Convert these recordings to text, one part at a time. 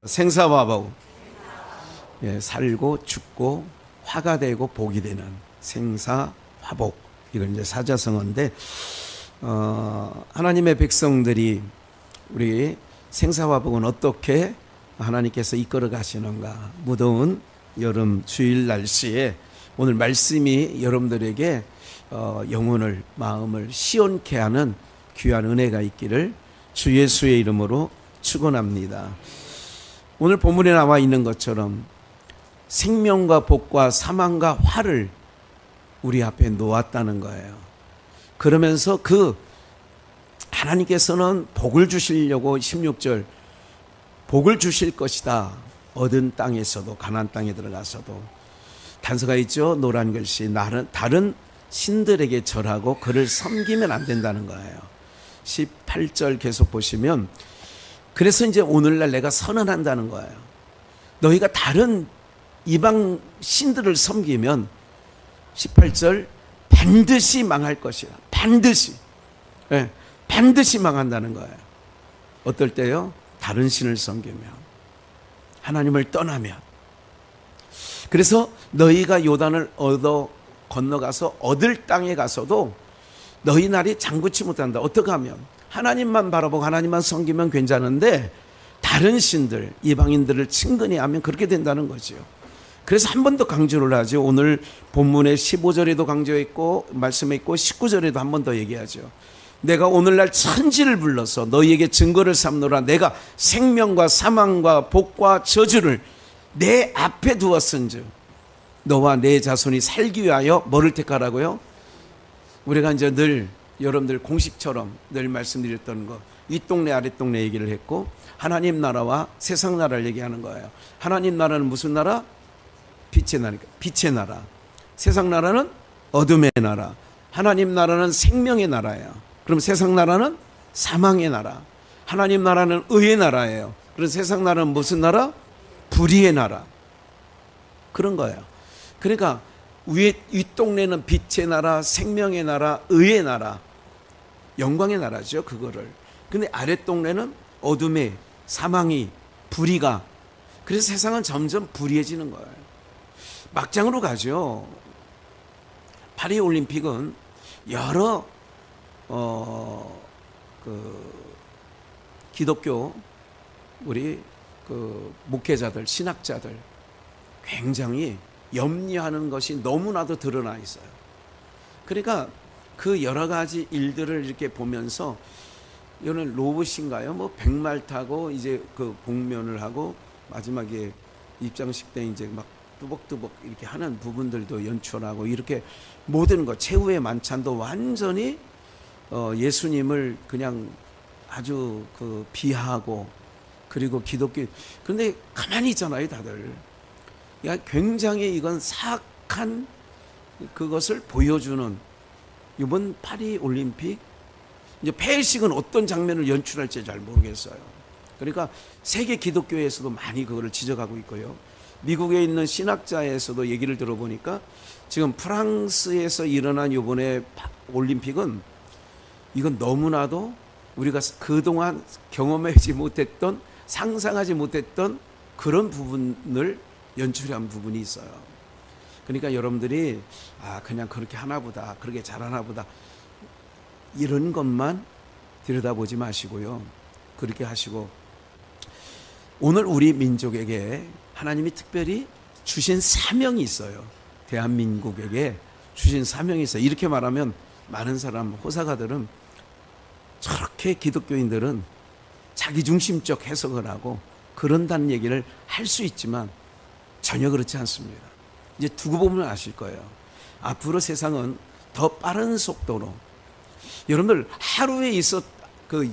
생사화복. 예, 살고 죽고 화가 되고 복이 되는 생사화복. 이건 이제 사자성어인데, 하나님의 백성들이 우리 생사화복은 어떻게 하나님께서 이끌어 가시는가. 무더운 여름 주일 날씨에 오늘 말씀이 여러분들에게 영혼을, 마음을 시원케 하는 귀한 은혜가 있기를 주 예수의 이름으로 축원합니다. 오늘 본문에 나와 있는 것처럼 생명과 복과 사망과 화를 우리 앞에 놓았다는 거예요. 그러면서 하나님께서는 복을 주시려고 16절 복을 주실 것이다. 얻은 땅에서도, 가나안 땅에 들어가서도. 단서가 있죠. 노란 글씨. 다른 신들에게 절하고 그를 섬기면 안 된다는 거예요. 18절 계속 보시면, 그래서 이제 오늘날 내가 선언한다는 거예요. 너희가 다른 이방 신들을 섬기면 18절 반드시 망할 것이다. 반드시. 네, 반드시 망한다는 거예요. 어떨 때요? 다른 신을 섬기면, 하나님을 떠나면. 그래서 너희가 요단을 건너가서 얻을 땅에 가서도 너희 날이 장구치 못한다. 어떻게 하면? 하나님만 바라보고 하나님만 섬기면 괜찮은데 다른 신들, 이방인들을 친근히 하면 그렇게 된다는 거죠. 그래서 한 번 더 강조를 하죠. 오늘 본문의 15절에도 강조했고 말씀에 있고 19절에도 한 번 더 얘기하죠. 내가 오늘날 천지를 불러서 너희에게 증거를 삼노라. 내가 생명과 사망과 복과 저주를 내 앞에 두었은즉 너와 내 자손이 살기 위하여 뭐를 택하라고요? 우리가 이제 늘 여러분들 공식처럼 늘 말씀드렸던 거, 윗동네 아랫동네 얘기를 했고, 하나님 나라와 세상 나라를 얘기하는 거예요. 하나님 나라는 무슨 나라? 빛의 나라니까 빛의 나라. 세상 나라는 어둠의 나라. 하나님 나라는 생명의 나라예요. 그럼 세상 나라는 사망의 나라. 하나님 나라는 의의 나라예요. 그럼 세상 나라는 무슨 나라? 불의의 나라. 그런 거예요. 그러니까 윗동네는 빛의 나라, 생명의 나라, 의의 나라, 영광의 나라죠. 그거를. 근데 아랫동네는 어둠의, 사망이, 불의가. 그래서 세상은 점점 불의해지는 거예요. 막장으로 가죠. 파리 올림픽은 여러 기독교 우리 목회자들, 신학자들 굉장히 염려하는 것이 너무나도 드러나 있어요. 그러니까 그 여러 가지 일들을 이렇게 보면서, 이거는 로봇인가요? 뭐 백말 타고 이제 그 복면을 하고 마지막에 입장식 때 이제 막 뚜벅뚜벅 이렇게 하는 부분들도 연출하고, 이렇게 모든 것, 최후의 만찬도 완전히 예수님을 그냥 아주 비하하고, 그리고 기독교. 그런데 가만히 있잖아요, 다들. 굉장히 이건 사악한 그것을 보여주는 이번 파리 올림픽. 이제 폐회식은 어떤 장면을 연출할지 잘 모르겠어요. 그러니까 세계 기독교에서도 많이 그거를 지적하고 있고요. 미국에 있는 신학자에서도 얘기를 들어보니까 지금 프랑스에서 일어난 이번에 올림픽은 이건 너무나도 우리가 그동안 경험하지 못했던, 상상하지 못했던 그런 부분을 연출한 부분이 있어요. 그러니까 여러분들이 그냥 그렇게 하나보다, 그렇게 잘하나보다 이런 것만 들여다보지 마시고요. 그렇게 하시고, 오늘 우리 민족에게 하나님이 특별히 주신 사명이 있어요. 대한민국에게 주신 사명이 있어요. 이렇게 말하면 많은 사람, 호사가들은 저렇게 기독교인들은 자기중심적 해석을 하고 그런다는 얘기를 할 수 있지만 전혀 그렇지 않습니다. 이제 두고 보면 아실 거예요. 앞으로 세상은 더 빠른 속도로, 여러분들 하루에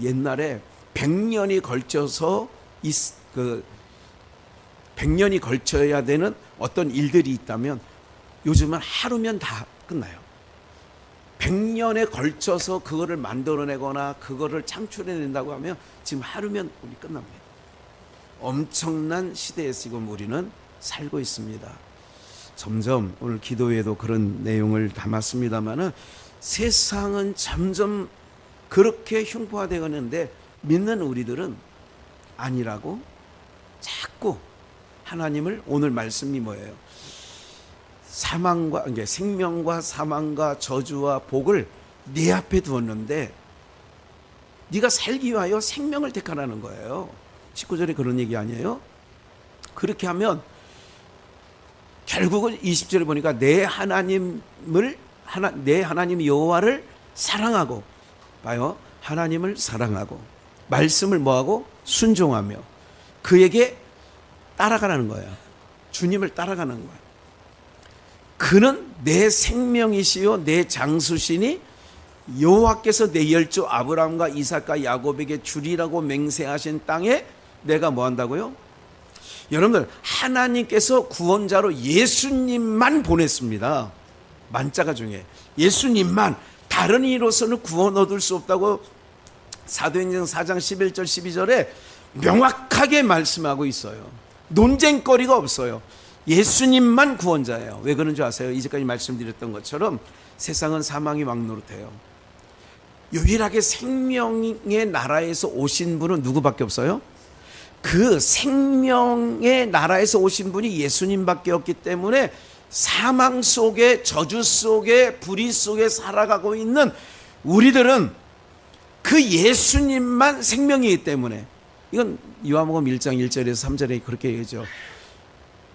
옛날에 100년이 걸쳐서 100년이 걸쳐야 되는 어떤 일들이 있다면 요즘은 하루면 다 끝나요. 100년에 걸쳐서 그거를 만들어내거나 그거를 창출해낸다고 하면 지금 하루면 우리 끝납니다. 엄청난 시대에 지금 우리는 살고 있습니다. 점점 오늘 기도에도 그런 내용을 담았습니다마는 세상은 점점 그렇게 흉포화되어 가는데 믿는 우리들은 아니라고 자꾸 하나님을, 오늘 말씀이 뭐예요? 사망과, 생명과 사망과 저주와 복을 네 앞에 두었는데 네가 살기 위하여 생명을 택하라는 거예요. 19절에 그런 얘기 아니에요? 그렇게 하면 결국은 20절에 보니까 내 하나님 여호와를 사랑하고, 봐요, 하나님을 사랑하고 말씀을 뭐하고? 순종하며 그에게 따라가라는 거예요. 주님을 따라가는 거예요. 그는 내 생명이시요 내 장수시니 여호와께서 내 열조 아브라함과 이삭과 야곱에게 주리라고 맹세하신 땅에 내가 뭐 한다고요? 여러분들, 하나님께서 구원자로 예수님만 보냈습니다. 만자가 중에 예수님만, 다른 이로서는 구원 얻을 수 없다고 사도행전 4장 11절 12절에 명확하게 말씀하고 있어요. 논쟁거리가 없어요. 예수님만 구원자예요. 왜 그런 줄 아세요? 이제까지 말씀드렸던 것처럼 세상은 사망이 왕노릇해요. 유일하게 생명의 나라에서 오신 분은 누구밖에 없어요? 그 생명의 나라에서 오신 분이 예수님밖에 없기 때문에 사망 속에, 저주 속에, 불의 속에 살아가고 있는 우리들은 그 예수님만 생명이기 때문에, 이건 요한복음 1장 1절에서 3절에 그렇게 얘기하죠.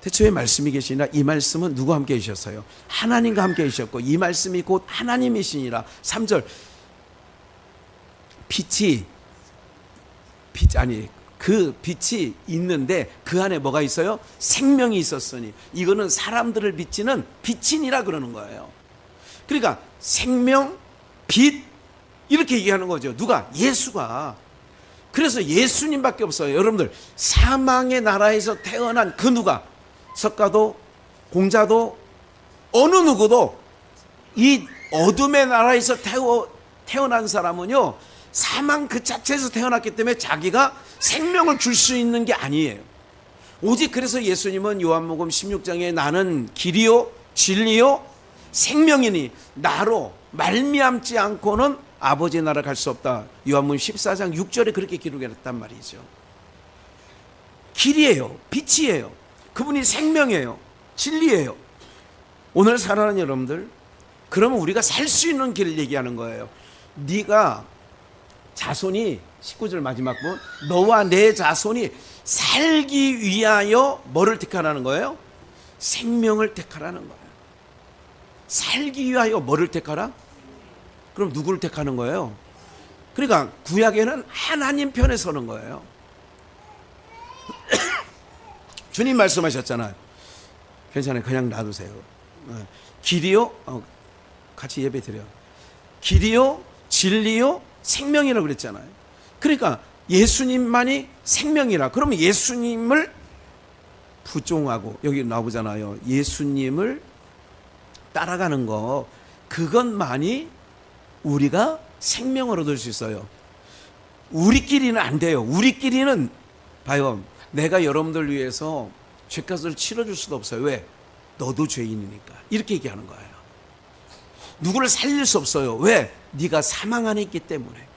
태초에 말씀이 계시니라, 이 말씀은 누구와 함께 계셨어요? 하나님과 함께 계셨고 이 말씀이 곧 하나님이시니라. 3절, 그 빛이 있는데 그 안에 뭐가 있어요? 생명이 있었으니 이거는 사람들을 비치는 빛이니라 그러는 거예요. 그러니까 생명, 빛, 이렇게 얘기하는 거죠. 누가? 예수가. 그래서 예수님밖에 없어요. 여러분들, 사망의 나라에서 태어난 그 누가, 석가도 공자도 어느 누구도 이 어둠의 나라에서 태어난 사람은요, 사망 그 자체에서 태어났기 때문에 자기가 생명을 줄 수 있는 게 아니에요. 오직 그래서 예수님은 요한복음 16장에 나는 길이요 진리요 생명이니 나로 말미암지 않고는 아버지 나라 갈 수 없다. 요한복음 14장 6절에 그렇게 기록했단 말이죠. 길이에요, 빛이에요, 그분이 생명이에요, 진리예요. 오늘 살아가는 여러분들, 그러면 우리가 살 수 있는 길을 얘기하는 거예요. 네가 자손이, 19절 마지막 분, 너와 내 자손이 살기 위하여 뭐를 택하라는 거예요? 생명을 택하라는 거예요. 살기 위하여 뭐를 택하라? 그럼 누구를 택하는 거예요? 그러니까 구약에는 하나님 편에 서는 거예요. 주님 말씀하셨잖아요. 괜찮아요, 그냥 놔두세요. 길이요, 같이 예배 드려. 길이요 진리요 생명이라고 그랬잖아요. 그러니까 예수님만이 생명이라. 그러면 예수님을 부종하고, 여기 나오잖아요, 예수님을 따라가는 거, 그것만이 우리가 생명을 얻을 수 있어요. 우리끼리는 안 돼요. 우리끼리는, 봐요, 내가 여러분들 위해서 죄값을 치러줄 수도 없어요. 왜? 너도 죄인이니까. 이렇게 얘기하는 거예요. 누구를 살릴 수 없어요. 왜? 네가 사망 안에 있기 때문에.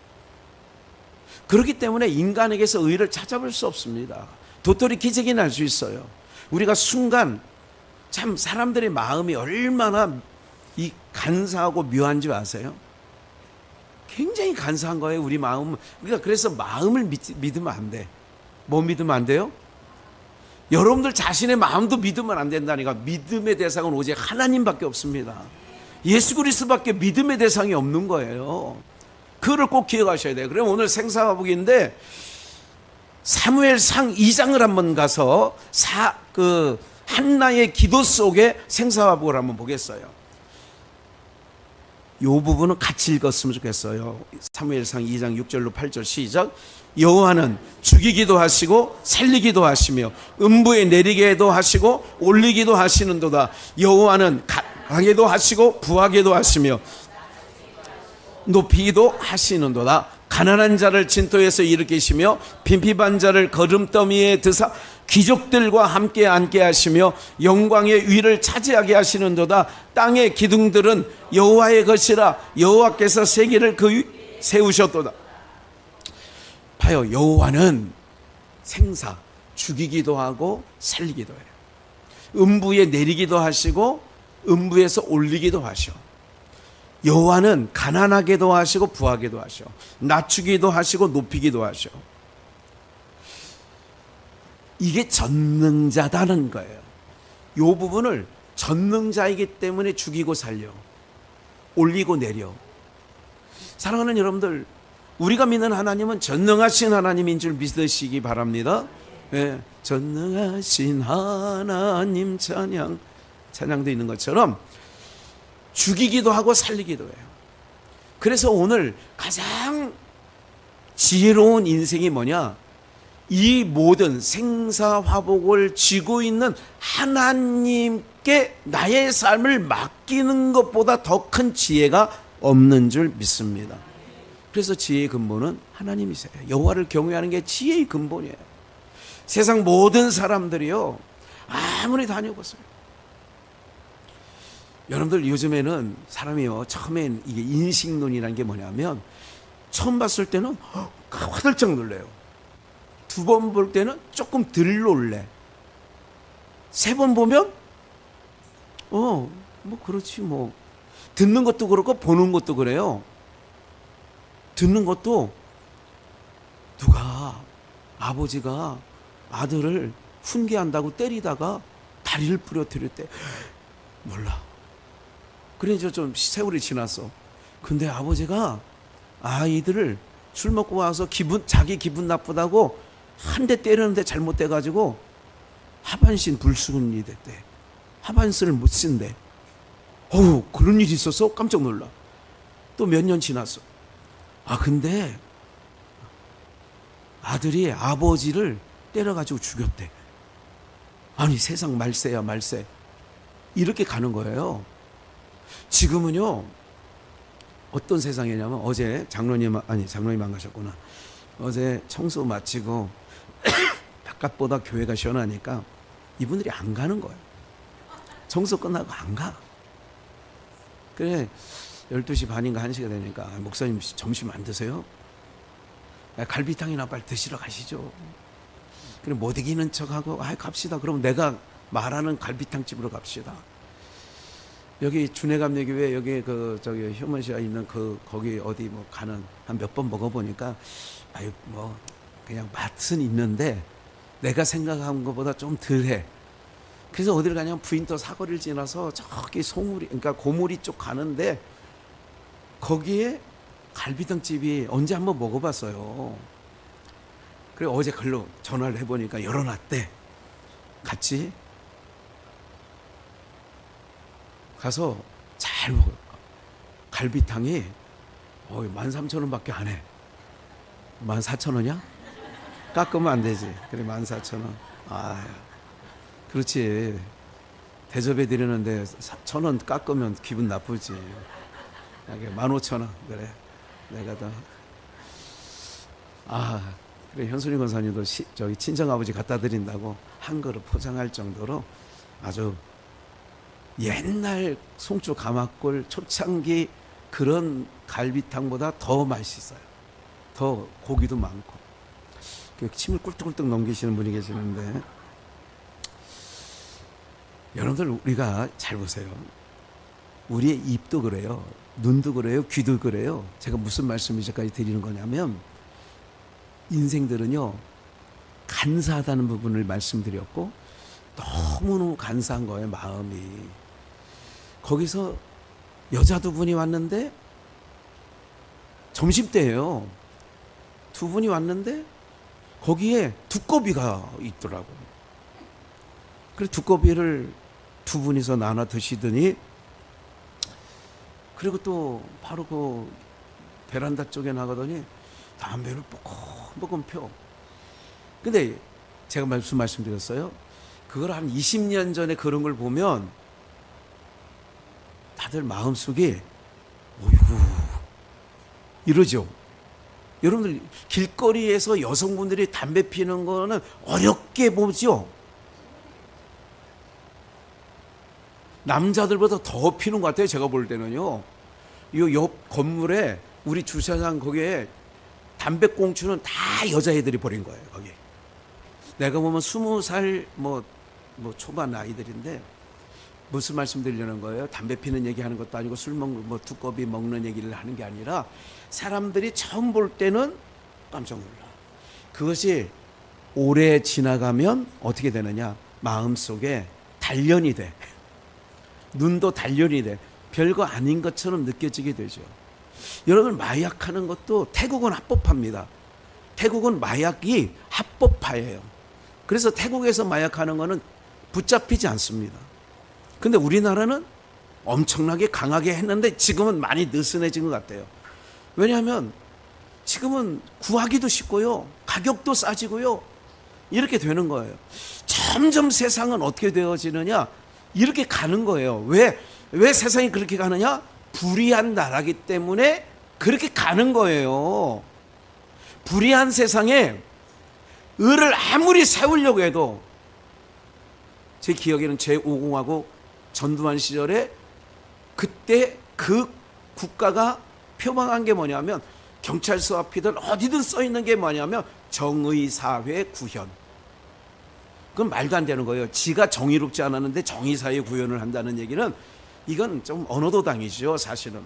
그렇기 때문에 인간에게서 의를 찾아볼 수 없습니다. 도토리 기적이 날 수 있어요. 우리가 순간, 참 사람들의 마음이 얼마나 이 간사하고 묘한지 아세요? 굉장히 간사한 거예요, 우리 마음은. 그러니까 그래서 마음을 믿으면 안 돼. 뭐 믿으면 안 돼요? 여러분들 자신의 마음도 믿으면 안 된다니까. 믿음의 대상은 오직 하나님밖에 없습니다. 예수 그리스도밖에 믿음의 대상이 없는 거예요. 그거를 꼭 기억하셔야 돼요. 그럼 오늘 생사화복인데 사무엘상 2장을 한번 가서 한나의 기도 속에 생사화복을 한번 보겠어요. 이 부분은 같이 읽었으면 좋겠어요. 사무엘상 2장 6절로 8절 시작. 여호와는 죽이기도 하시고 살리기도 하시며 음부에 내리게도 하시고 올리기도 하시는도다. 여호와는 강하게도 하시고 부하게도 하시며 높이기도 하시는도다. 가난한 자를 진토에서 일으키시며 빈핍한 자를 거름더미에 드사 귀족들과 함께 앉게 하시며 영광의 위를 차지하게 하시는도다. 땅의 기둥들은 여호와의 것이라. 여호와께서 세계를 그 위에 세우셨도다. 봐요, 여호와는 생사, 죽이기도 하고 살리기도 해요. 음부에 내리기도 하시고 음부에서 올리기도 하셔. 여호와는 가난하게도 하시고 부하게도 하셔. 낮추기도 하시고 높이기도 하셔. 이게 전능자다는 거예요. 이 부분을 전능자이기 때문에 죽이고 살려, 올리고 내려. 사랑하는 여러분들, 우리가 믿는 하나님은 전능하신 하나님인 줄 믿으시기 바랍니다. 네, 전능하신 하나님 찬양도 있는 것처럼 죽이기도 하고 살리기도 해요. 그래서 오늘 가장 지혜로운 인생이 뭐냐? 이 모든 생사화복을 쥐고 있는 하나님께 나의 삶을 맡기는 것보다 더 큰 지혜가 없는 줄 믿습니다. 그래서 지혜의 근본은 하나님이세요. 여호와를 경외하는 게 지혜의 근본이에요. 세상 모든 사람들이요, 아무리 다녀보세요. 여러분들, 요즘에는 사람이요, 처음엔 이게 인식론이라는 게 뭐냐면, 처음 봤을 때는 화들짝 놀래요. 두 번 볼 때는 조금 덜 놀래. 세 번 보면 뭐 그렇지 뭐. 듣는 것도 그렇고 보는 것도 그래요. 듣는 것도 누가 아버지가 아들을 훈계한다고 때리다가 다리를 부러뜨릴 때 몰라. 그래 이제 좀 세월이 지났어. 근데 아버지가 아이들을 술 먹고 와서 자기 기분 나쁘다고 한 대 때렸는데 잘못돼가지고 하반신 불순이 됐대. 하반신을 못 쓴대. 어우, 그런 일이 있었어? 깜짝 놀라. 또 몇 년 지났어. 근데 아들이 아버지를 때려가지고 죽였대. 아니, 세상 말세야 말세. 이렇게 가는 거예요. 지금은요, 어떤 세상이냐면, 어제 장로님 안 가셨구나. 어제 청소 마치고 바깥보다 교회가 시원하니까 이분들이 안 가는 거예요. 청소 끝나고 안 가. 그래 12시 반인가 1시가 되니까, 목사님 점심 안 드세요? 갈비탕이나 빨리 드시러 가시죠. 그래 못 이기는 척하고 갑시다. 그럼 내가 말하는 갈비탕 집으로 갑시다. 여기 준혜감리교회 여기 저기 휴먼시아 있는 거기 어디 뭐 가는 한 몇 번 먹어보니까 뭐 그냥 맛은 있는데 내가 생각한 것보다 좀 덜해. 그래서 어디를 가냐면 부인도 사거리를 지나서 저기 그러니까 고무리 쪽 가는데 거기에 갈비탕집이 언제 한번 먹어봤어요. 그래 어제 글로 전화를 해보니까 열어놨대. 같이 가서 잘 먹어. 갈비탕이 13,000원밖에 안 해. 14,000원이야? 깎으면 안 되지. 그래 14,000원. 그렇지. 대접해 드리는데 1,000원 깎으면 기분 나쁘지. 15,000원. 그래 내가 더 그래 현순이 권사님도 저기 친정아버지 갖다 드린다고 한 그릇 포장할 정도로 아주 옛날 송주 가마골 초창기 그런 갈비탕보다 더 맛있어요. 더 고기도 많고. 침을 꿀떡꿀떡 넘기시는 분이 계시는데, 여러분들 우리가 잘 보세요. 우리의 입도 그래요. 눈도 그래요. 귀도 그래요. 제가 무슨 말씀을 이제까지 드리는 거냐면, 인생들은요 간사하다는 부분을 말씀드렸고, 너무너무 간사한 거예요. 마음이. 거기서 여자 두 분이 왔는데 점심때예요. 두 분이 왔는데 거기에 두꺼비가 있더라고요. 그래서 두꺼비를 두 분이서 나눠 드시더니, 그리고 또 바로 그 베란다 쪽에 나가더니 담배를 뽀금뽀금 펴. 근데 제가 말씀드렸어요. 그걸 한 20년 전에 그런 걸 보면 다들 마음속에 어이구 이러죠. 여러분들 길거리에서 여성분들이 담배 피는 거는 어렵게 보죠. 남자들보다 더 피는 것 같아요. 제가 볼 때는요. 이 옆 건물에 우리 주차장 거기에 담배꽁초는 다 여자애들이 버린 거예요. 거기 내가 보면 20살 뭐 초반 아이들인데 무슨 말씀 드리려는 거예요? 담배 피는 얘기하는 것도 아니고 술 먹는 뭐 두꺼비 먹는 얘기를 하는 게 아니라 사람들이 처음 볼 때는 깜짝 놀라. 그것이 오래 지나가면 어떻게 되느냐? 마음속에 단련이 돼. 눈도 단련이 돼. 별거 아닌 것처럼 느껴지게 되죠. 여러분, 마약하는 것도 태국은 합법합니다. 태국은 마약이 합법화예요. 그래서 태국에서 마약하는 거는 붙잡히지 않습니다. 근데 우리나라는 엄청나게 강하게 했는데 지금은 많이 느슨해진 것 같아요. 왜냐하면 지금은 구하기도 쉽고요. 가격도 싸지고요. 이렇게 되는 거예요. 점점 세상은 어떻게 되어지느냐? 이렇게 가는 거예요. 왜 세상이 그렇게 가느냐? 불의한 나라기 때문에 그렇게 가는 거예요. 불의한 세상에 을을 아무리 세우려고 해도, 제 기억에는 제5공화국 전두환 시절에 그때 그 국가가 표방한 게 뭐냐면, 경찰서 앞이든 어디든 써 있는 게 뭐냐면 정의사회 구현. 그건 말도 안 되는 거예요. 지가 정의롭지 않았는데 정의사회 구현을 한다는 얘기는, 이건 좀 언어도당이죠. 사실은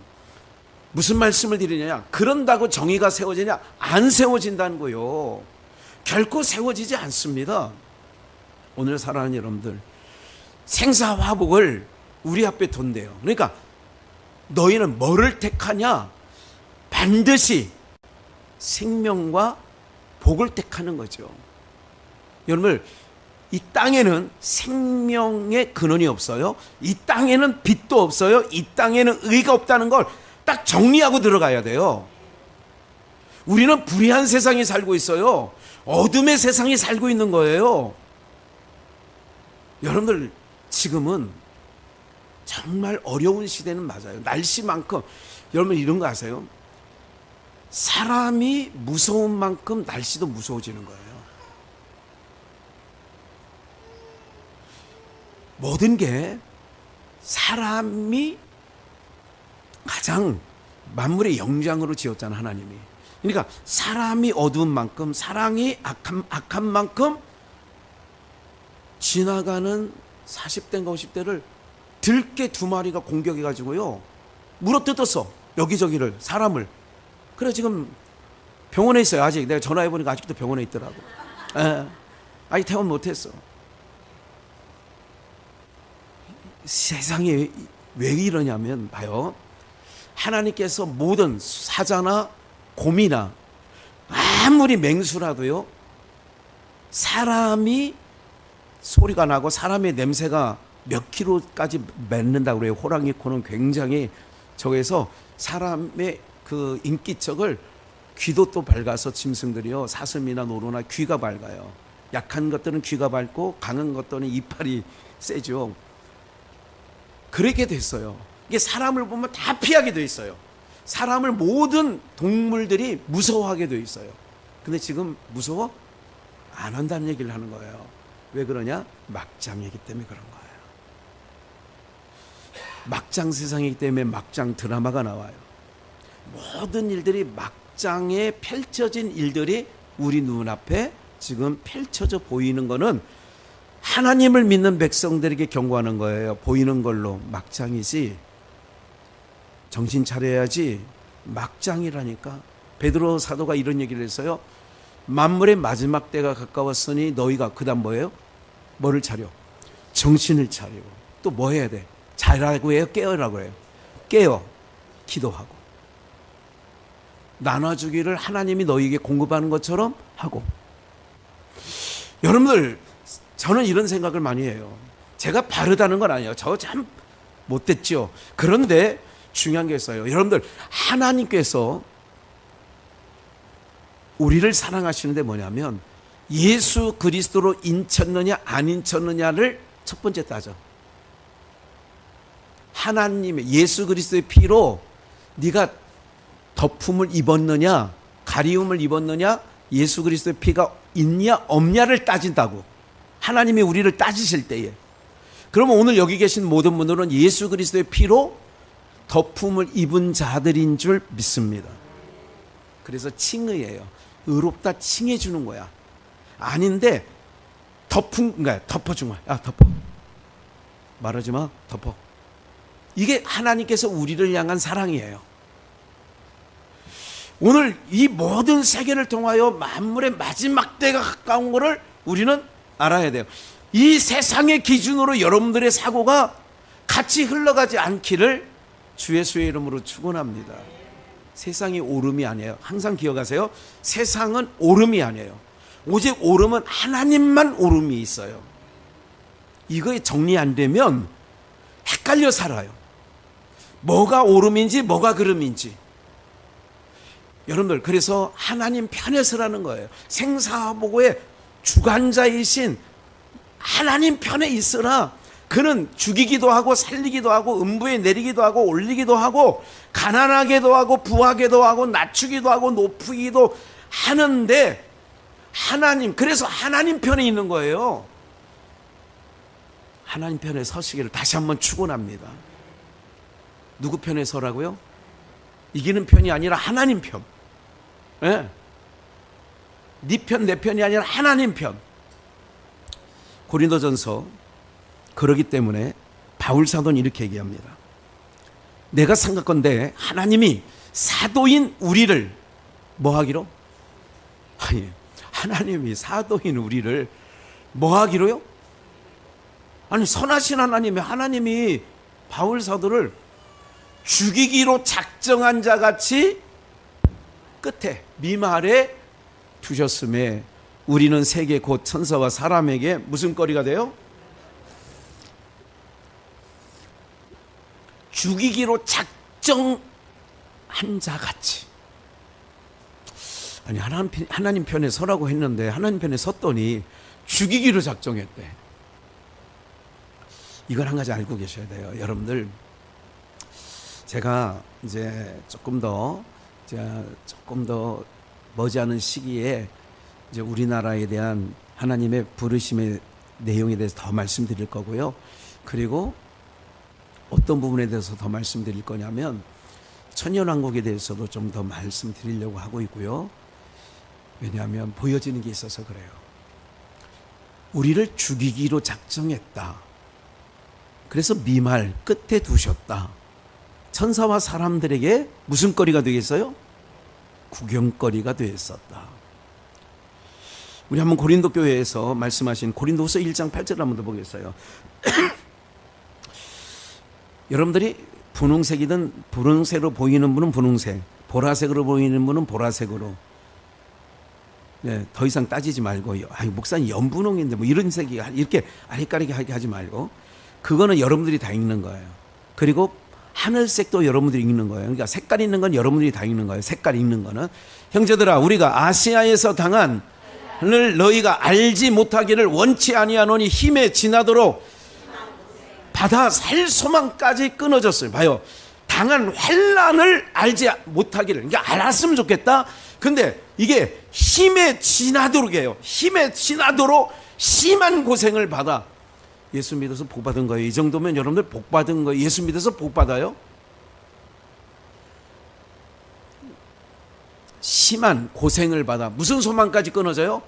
무슨 말씀을 드리느냐, 그런다고 정의가 세워지냐? 안 세워진다는 거요. 결코 세워지지 않습니다. 오늘 사랑하는 여러분들, 생사화복을 우리 앞에 둔대요. 그러니까 너희는 뭐를 택하냐? 반드시 생명과 복을 택하는 거죠. 여러분, 이 땅에는 생명의 근원이 없어요. 이 땅에는 빛도 없어요. 이 땅에는 의가 없다는 걸 딱 정리하고 들어가야 돼요. 우리는 불의한 세상에 살고 있어요. 어둠의 세상에 살고 있는 거예요. 여러분들, 지금은 정말 어려운 시대는 맞아요. 날씨만큼. 여러분, 이런 거 아세요? 사람이 무서운 만큼 날씨도 무서워지는 거예요. 모든 게 사람이 가장 만물의 영장으로 지었잖아, 하나님이. 그러니까 사람이 어두운 만큼, 사랑이 악한 만큼 지나가는 40대인가 50대를 들개 2마리가 공격해가지고요, 물어뜯었어. 여기저기를, 사람을. 그래, 지금 병원에 있어요. 아직 내가 전화해보니까 아직도 병원에 있더라고. 아직 퇴원 못했어. 세상에 왜 이러냐면, 봐요. 하나님께서 모든 사자나 곰이나 아무리 맹수라도요, 사람이 소리가 나고 사람의 냄새가 몇 킬로까지 맺는다고 그래요. 호랑이 코는 굉장히 저기서 사람의 그 인기척을, 귀도 또 밝아서 짐승들이요, 사슴이나 노루나 귀가 밝아요. 약한 것들은 귀가 밝고 강한 것들은 이빨이 세죠. 그렇게 됐어요. 이게 사람을 보면 다 피하게 돼 있어요. 사람을 모든 동물들이 무서워하게 돼 있어요. 근데 지금 무서워? 안 한다는 얘기를 하는 거예요. 왜 그러냐? 막장이기 때문에 그런 거예요. 막장 세상이기 때문에 막장 드라마가 나와요. 모든 일들이 막장에 펼쳐진 일들이 우리 눈앞에 지금 펼쳐져 보이는 거는 하나님을 믿는 백성들에게 경고하는 거예요. 보이는 걸로 막장이지, 정신 차려야지. 막장이라니까. 베드로 사도가 이런 얘기를 했어요. 만물의 마지막 때가 가까웠으니 너희가, 그 다음 뭐예요? 뭐를 차려? 정신을 차리고. 또 뭐 해야 돼? 자라고 해요? 깨어라고 해요? 깨어 기도하고, 나눠주기를 하나님이 너희에게 공급하는 것처럼 하고. 여러분들, 저는 이런 생각을 많이 해요. 제가 바르다는 건 아니에요. 저 참 못됐죠. 그런데 중요한 게 있어요. 여러분들, 하나님께서 우리를 사랑하시는데 뭐냐면, 예수 그리스도로 인쳤느냐 안 인쳤느냐를 첫 번째 따져. 하나님의 예수 그리스도의 피로 네가 덮음을 입었느냐, 가리움을 입었느냐, 예수 그리스도의 피가 있냐 없냐를 따진다고. 하나님이 우리를 따지실 때에. 그러면 오늘 여기 계신 모든 분들은 예수 그리스도의 피로 덮음을 입은 자들인 줄 믿습니다. 그래서 칭의예요. 의롭다 칭해 주는 거야. 아닌데 덮어준 거야. 야, 덮어. 말하지 마. 덮어. 이게 하나님께서 우리를 향한 사랑이에요. 오늘 이 모든 세계를 통하여 만물의 마지막 때가 가까운 것을 우리는 알아야 돼요. 이 세상의 기준으로 여러분들의 사고가 같이 흘러가지 않기를 주 예수의 이름으로 축원합니다. 세상이 옳음이 아니에요. 항상 기억하세요. 세상은 옳음이 아니에요. 오직 옳음은 하나님만 옳음이 있어요. 이거에 정리 안 되면 헷갈려 살아요. 뭐가 옳음인지 뭐가 그름인지. 여러분들, 그래서 하나님 편에 서라는 거예요. 생사보고의 주관자이신 하나님 편에 있으라. 그는 죽이기도 하고 살리기도 하고 음부에 내리기도 하고 올리기도 하고 가난하게도 하고 부하게도 하고 낮추기도 하고 높이기도 하는데, 그래서 하나님 편에 있는 거예요. 하나님 편에 서시기를 다시 한번 축원합니다. 누구 편에 서라고요? 이기는 편이 아니라 하나님 편. 네 편, 내 편이 아니라 하나님 편. 고린도전서, 그러기 때문에 바울 사도는 이렇게 얘기합니다. 내가 생각건대 하나님이 사도인 우리를 뭐 하기로? 아니, 하나님이 사도인 우리를 뭐 하기로요? 아니, 선하신 하나님이 바울 사도를 죽이기로 작정한 자 같이 끝에 미말에 두셨음에 우리는 세계 곧 천사와 사람에게 무슨 거리가 돼요? 죽이기로 작정한 자 같이. 아니, 하나님 편에 서라고 했는데 하나님 편에 섰더니 죽이기로 작정했대. 이걸 한 가지 알고 계셔야 돼요. 여러분들, 제가 이제 조금 더 머지않은 시기에 이제 우리나라에 대한 하나님의 부르심의 내용에 대해서 더 말씀드릴 거고요. 그리고 어떤 부분에 대해서 더 말씀드릴 거냐면 천년왕국에 대해서도 좀 더 말씀드리려고 하고 있고요. 왜냐하면 보여지는 게 있어서 그래요. 우리를 죽이기로 작정했다. 그래서 미말 끝에 두셨다. 천사와 사람들에게 무슨 거리가 되겠어요? 구경거리가 되었었다. 우리 한번 고린도 교회에서 말씀하신 고린도후서 1장 8절을 한번 더 보겠어요. 여러분들이 분홍색이든 분홍색으로 보이는 분은 분홍색, 보라색으로 보이는 분은 보라색으로. 네, 더 이상 따지지 말고, 목사님 연분홍인데 뭐 이런 색이 이렇게 아리까리하게 하지 말고, 그거는 여러분들이 다 읽는 거예요. 그리고 하늘색도 여러분들이 읽는 거예요. 그러니까 색깔 있는 건 여러분들이 다 읽는 거예요. 색깔 읽는 거는. 형제들아, 우리가 아시아에서 당한 을 너희가 알지 못하기를 원치 아니하노니 힘에 지나도록 바다 살 소망까지 끊어졌어요. 봐요. 당한 환난을 알지 못하기를. 그러니까 알았으면 좋겠다. 근데 이게 힘에 지나도록 해요. 힘에 지나도록 심한 고생을 받아. 예수 믿어서 복 받은 거예요. 이 정도면 여러분들 복 받은 거예요. 예수 믿어서 복 받아요? 심한 고생을 받아. 무슨 소망까지 끊어져요?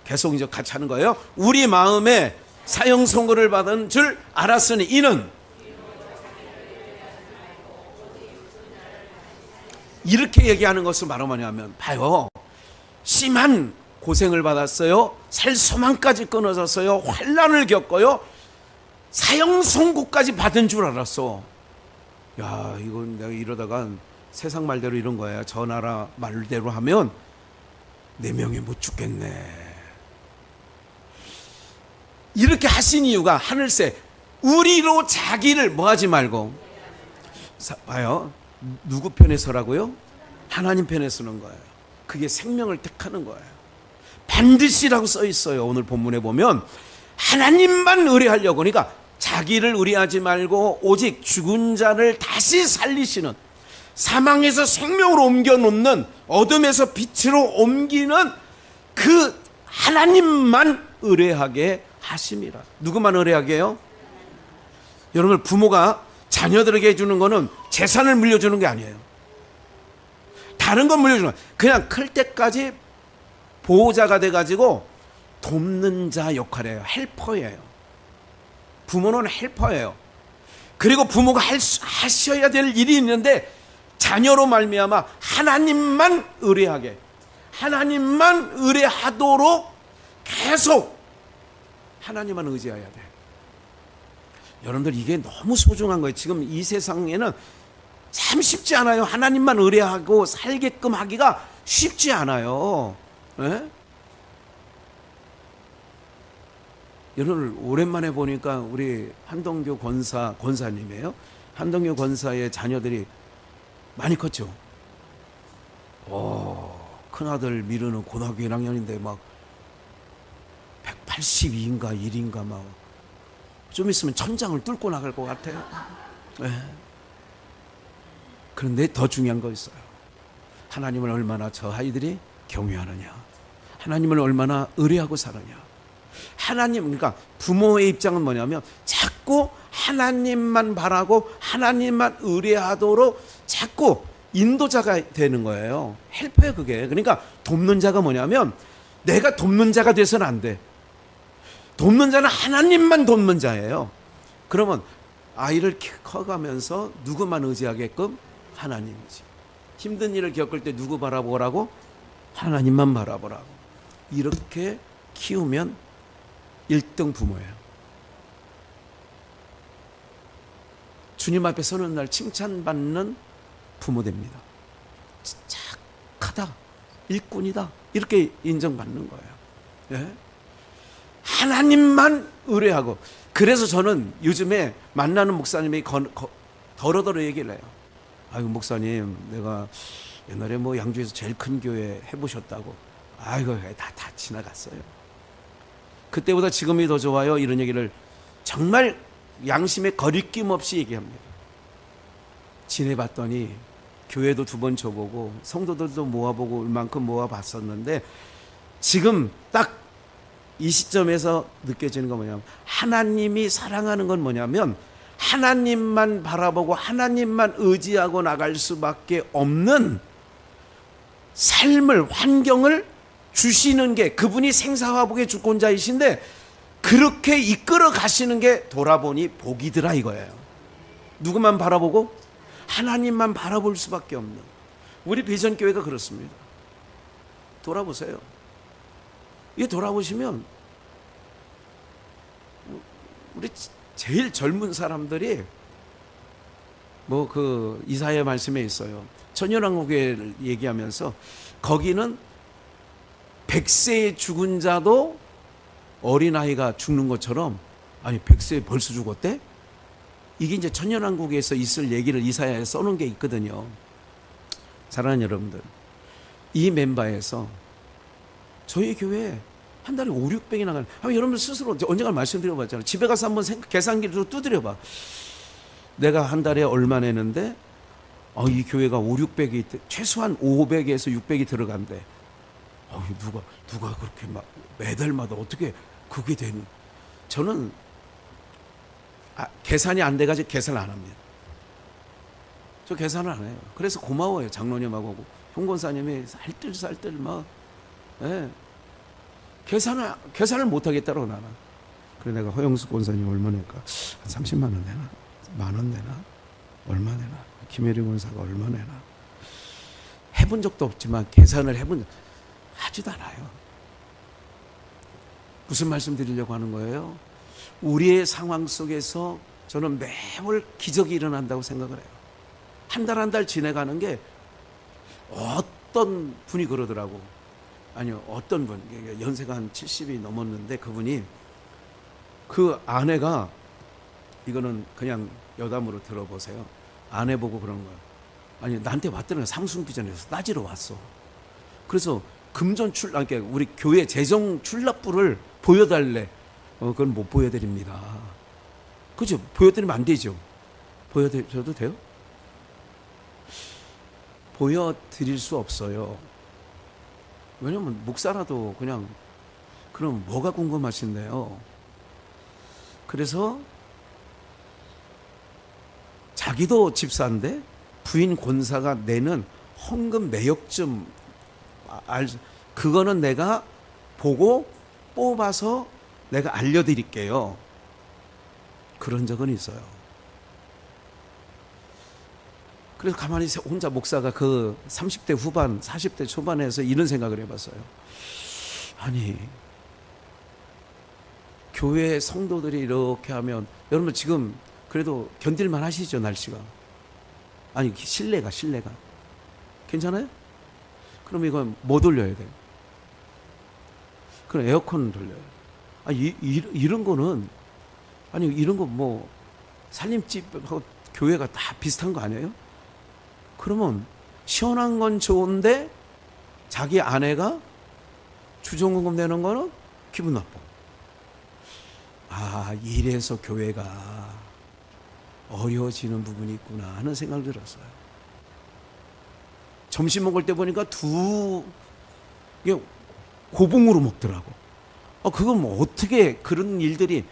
계속 이제 같이 하는 거예요. 우리 마음에 사형 선고를 받은 줄 알았으니 이는 이렇게 얘기하는 것을 말하면 봐요. 심한 고생을 받았어요. 살 소망까지 끊어졌어요. 환난을 겪어요. 사형 선고까지 받은 줄 알았어. 야, 이건 내가 이러다가 세상 말대로 이런 거야. 저 나라 말대로 하면 내 명예 못 죽겠네. 이렇게 하신 이유가 하늘새 우리로 자기를 뭐 하지 말고. 봐요. 누구 편에 서라고요? 하나님 편에 서는 거예요. 그게 생명을 택하는 거예요. 반드시라고 써 있어요. 오늘 본문에 보면 하나님만 의뢰하려고. 그러니까 자기를 의뢰하지 말고 오직 죽은 자를 다시 살리시는, 사망에서 생명으로 옮겨놓는, 어둠에서 빛으로 옮기는 그 하나님만 의뢰하게 하심이라. 누구만 의뢰하게 해요? 여러분, 부모가 자녀들에게 해주는 거는 재산을 물려주는 게 아니에요. 다른 건 물려주는 거예요. 그냥 클 때까지 보호자가 돼가지고 돕는 자 역할이에요. 헬퍼예요. 부모는 헬퍼예요. 그리고 부모가 하셔야 될 일이 있는데 자녀로 말미암아 하나님만 의뢰하게, 하나님만 의뢰하도록 계속 하나님만 의지해야 돼. 여러분들 이게 너무 소중한 거예요. 지금 이 세상에는 참 쉽지 않아요. 하나님만 의뢰하고 살게끔 하기가 쉽지 않아요. 예? 여러분 오랜만에 보니까 우리 한동규 권사님이에요. 한동규 권사의 자녀들이 많이 컸죠. 큰아들 미르는 고등학교 1학년인데 막 182인가 1인가 막 좀 있으면 천장을 뚫고 나갈 것 같아요. 네. 그런데 더 중요한 거 있어요. 하나님을 얼마나 저 아이들이 경외하느냐, 하나님을 얼마나 의뢰하고 사느냐. 하나님, 그러니까 부모의 입장은 뭐냐면 자꾸 하나님만 바라고 하나님만 의뢰하도록 자꾸 인도자가 되는 거예요. 헬퍼예요 그게. 그러니까 돕는 자가 뭐냐면 내가 돕는 자가 돼서는 안 돼. 돕는 자는 하나님만 돕는 자예요. 그러면 아이를 커가면서 누구만 의지하게끔? 하나님이지. 힘든 일을 겪을 때 누구 바라보라고? 하나님만 바라보라고. 이렇게 키우면 1등 부모예요. 주님 앞에 서는 날 칭찬받는 부모 됩니다. 착하다, 일꾼이다, 이렇게 인정받는 거예요. 예? 하나님만 의뢰하고. 그래서 저는 요즘에 만나는 목사님이 더러더러 얘기를 해요. 아이고 목사님, 내가 옛날에 뭐 양주에서 제일 큰 교회 해보셨다고. 아이고 다 지나갔어요. 그때보다 지금이 더 좋아요. 이런 얘기를 정말 양심에 거리낌 없이 얘기합니다. 지내봤더니 교회도 2번 줘보고 성도들도 모아보고 얼만큼 모아봤었는데 지금 딱 이 시점에서 느껴지는 건 뭐냐면 하나님이 사랑하는 건 뭐냐면 하나님만 바라보고 하나님만 의지하고 나갈 수밖에 없는 삶을, 환경을 주시는 게, 그분이 생사화복의 주권자이신데 그렇게 이끌어 가시는 게 돌아보니 복이더라 이거예요. 누구만 바라보고? 하나님만 바라볼 수밖에 없는 우리 비전교회가 그렇습니다. 돌아보세요. 이 돌아보시면 우리 제일 젊은 사람들이 뭐 그 이사야 말씀에 있어요. 천연왕국을 얘기하면서 거기는 100세에 죽은 자도 어린아이가 죽는 것처럼, 아니 100세에 벌써 죽었대? 이게 이제 천연왕국에서 있을 얘기를 이사야에 써놓은 게 있거든요. 사랑하는 여러분들, 이 멤버에서 저희 교회 한 달에 5, 600이 나가는, 여러분들 스스로 언젠가 말씀드려봤잖아요. 집에 가서 한번 계산기로 두드려봐. 내가 한 달에 얼마 내는데 이 교회가 5, 600이 최소한 500에서 600이 들어간대. 누가 그렇게 막 매달마다 어떻게 그게 되는? 저는 계산이 안 돼가지고 계산을 안 합니다. 저 계산을 안 해요. 그래서 고마워요. 장로님하고 홍권사님이 살뜰살뜰 막 계산을 못 하겠다고 나는. 그래 내가 허영수 권사님 얼마 낼까? 한 30만 원 내나? 만 원 내나? 얼마 내나? 김혜리 권사가 얼마 내나? 해본 적도 없지만 계산을 하지도 않아요. 무슨 말씀 드리려고 하는 거예요? 우리의 상황 속에서 저는 매월 기적이 일어난다고 생각을 해요. 한 달 한 달 지내가는 게, 어떤 분이 그러더라고. 아니요, 어떤 분, 연세가 한 70이 넘었는데 그분이, 그 아내가, 이거는 그냥 여담으로 들어보세요. 아내 보고 그런 거야. 아니 나한테 왔더니 상순기전에서 따지러 왔어. 그래서 금전 그러니까 우리 교회 재정 출납부를 보여달래. 그건 못 보여드립니다. 그죠? 보여드리면 안 되죠. 보여드려도 돼요? 보여드릴 수 없어요. 왜냐면 목사라도 그냥, 그럼 뭐가 궁금하신데요? 그래서 자기도 집사인데 부인 권사가 내는 헌금 내역 좀 그거는 내가 보고 뽑아서 내가 알려드릴게요. 그런 적은 있어요. 그래서 가만히 혼자 목사가 그 30대 후반, 40대 초반에서 이런 생각을 해봤어요. 아니, 교회 성도들이 이렇게 하면, 여러분 지금 그래도 견딜만 하시죠, 날씨가? 아니, 실내가 괜찮아요? 그럼 이건 뭐 돌려야 돼요? 그럼 에어컨을 돌려요. 아니, 이런 거는, 아니, 이런 거 뭐 살림집하고 교회가 다 비슷한 거 아니에요? 그러면 시원한 건 좋은데 자기 아내가 주정공금 내는 거는 기분 나빠. 아, 이래서 교회가 어려워지는 부분이 있구나 하는 생각을 들었어요. 점심 먹을 때 보니까 이게 고봉으로 먹더라고. 그건 뭐 어떻게 그런 일들이,